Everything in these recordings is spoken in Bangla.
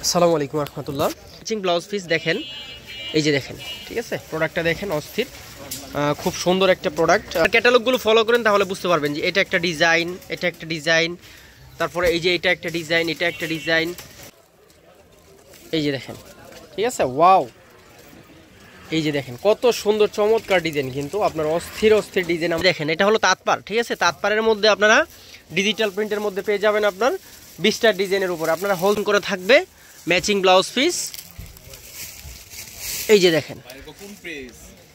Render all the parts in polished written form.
আসসালামু আলাইকুম রহমতুল্লাহ। ম্যাচিং ব্লাউজ পিস দেখেন, এই যে দেখেন, ঠিক আছে, প্রোডাক্টটা দেখেন, অস্থির, খুব সুন্দর একটা প্রোডাক্ট। ক্যাটালগুলো ফলো করেন তাহলে বুঝতে পারবেন যে এটা একটা ডিজাইন, এটা একটা ডিজাইন, তারপরে এই যে এটা একটা ডিজাইন, এটা একটা ডিজাইন, এই যে দেখেন, ঠিক আছে, ওয়াও, এই যে দেখেন কত সুন্দর চমৎকার ডিজাইন, কিন্তু আপনার অস্থির অস্থির ডিজাইন। দেখেন এটা হলো তাঁতপাড়, ঠিক আছে, তাঁতপাড়ের মধ্যে আপনারা ডিজিটাল প্রিন্টের মধ্যে পেয়ে যাবেন আপনার 20টা ডিজাইনের উপর আপনারা হোল্ড করে থাকবে ম্যাচিং ব্লাউজ পিস। এই যে দেখেন,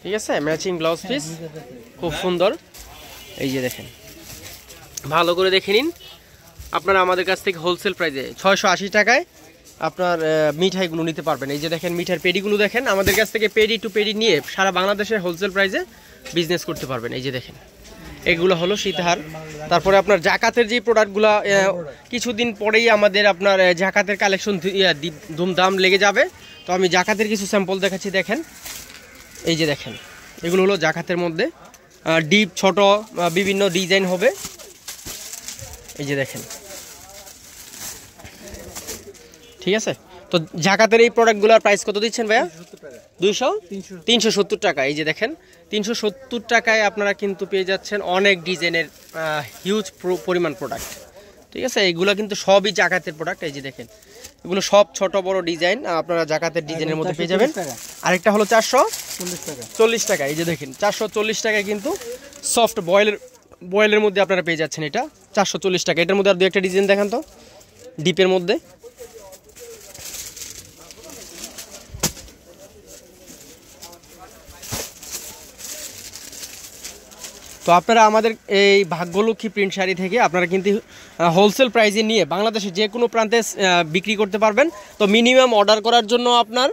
ঠিক আছে, ম্যাচিং ব্লাউজ পিস খুব সুন্দর। এই যে দেখেন, ভালো করে দেখে নিন। আপনারা আমাদের কাছ থেকে হোলসেল প্রাইসে 680 টাকায় আপনার মিঠাইগুলো নিতে পারবেন। এই যে দেখেন মিঠাইয়ের পেডিগুলো দেখেন, আমাদের কাছ থেকে পেডি টু পেডি নিয়ে সারা বাংলাদেশের হোলসেল প্রাইসে বিজনেস করতে পারবেন। এই যে দেখেন, এগুলো হলো শীতহার। তারপরে আপনার জাকাতের যে প্রোডাক্টগুলো কিছুদিন পরেই আমাদের আপনার জাকাতের কালেকশন ধুমধাম লেগে যাবে, তো আমি জাকাতের কিছু স্যাম্পল দেখাচ্ছি। দেখেন, এই যে দেখেন, এগুলো হলো জাকাতের মধ্যে ডিপ ছোট বিভিন্ন ডিজাইন হবে। এই যে দেখেন, ঠিক আছে। তো জাকাতের এই প্রোডাক্টগুলোর প্রাইস কত দিচ্ছেন ভাইয়া? 370 টাকা। এই যে দেখেন, 370 টাকায় আপনারা কিন্তু পেয়ে যাচ্ছেন অনেক ডিজাইনের হিউজ পরিমাণ প্রোডাক্ট, ঠিক আছে। এইগুলো কিন্তু সবই জাকাতের প্রোডাক্ট। এই যে দেখেন, এগুলো সব ছোট বড় ডিজাইন আপনারা জাকাতের ডিজাইনের মধ্যে পেয়ে যাবেন। আরেকটা হলো 440 টাকা। এই যে দেখেন, 440 টাকায় কিন্তু সফট বয়েলের মধ্যে আপনারা পেয়ে যাচ্ছেন এটা 440 টাকা। এটার মধ্যে আর দু একটা ডিজাইন দেখান তো, ডিপের মধ্যে। তো আপনারা আমাদের এই ভাগ্যলক্ষ্মী প্রিন্ট শাড়ি থেকে আপনারা কিন্তু হোলসেল প্রাইসে নিয়ে বাংলাদেশের যে কোনো প্রান্তে বিক্রি করতে পারবেন। তো মিনিমাম অর্ডার করার জন্য আপনার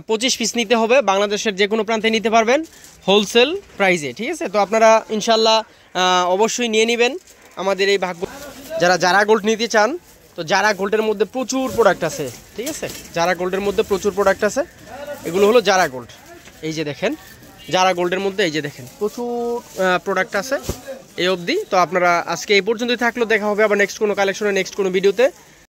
25 পিস নিতে হবে, বাংলাদেশের যে কোনো প্রান্তে নিতে পারবেন হোলসেল প্রাইসে, ঠিক আছে। তো আপনারা ইনশাল্লাহ অবশ্যই নিয়ে নেবেন আমাদের এই ভাগ্য। যারা জারা গোল্ড নিতে চান, তো জারা গোল্ডের মধ্যে প্রচুর প্রোডাক্ট আছে, ঠিক আছে, জারা গোল্ডের মধ্যে প্রচুর প্রোডাক্ট আছে। এগুলো হলো জারা গোল্ড। এই যে দেখেন, জারা গোল্ডের মধ্যে এই যে দেখেন প্রচুর প্রোডাক্ট আছে এই অবধি। তো আপনারা আজকে এই পর্যন্তই থাকলো, দেখা হবে আবার নেক্সট কোনো কালেকশনে, নেক্সট কোনো ভিডিওতে।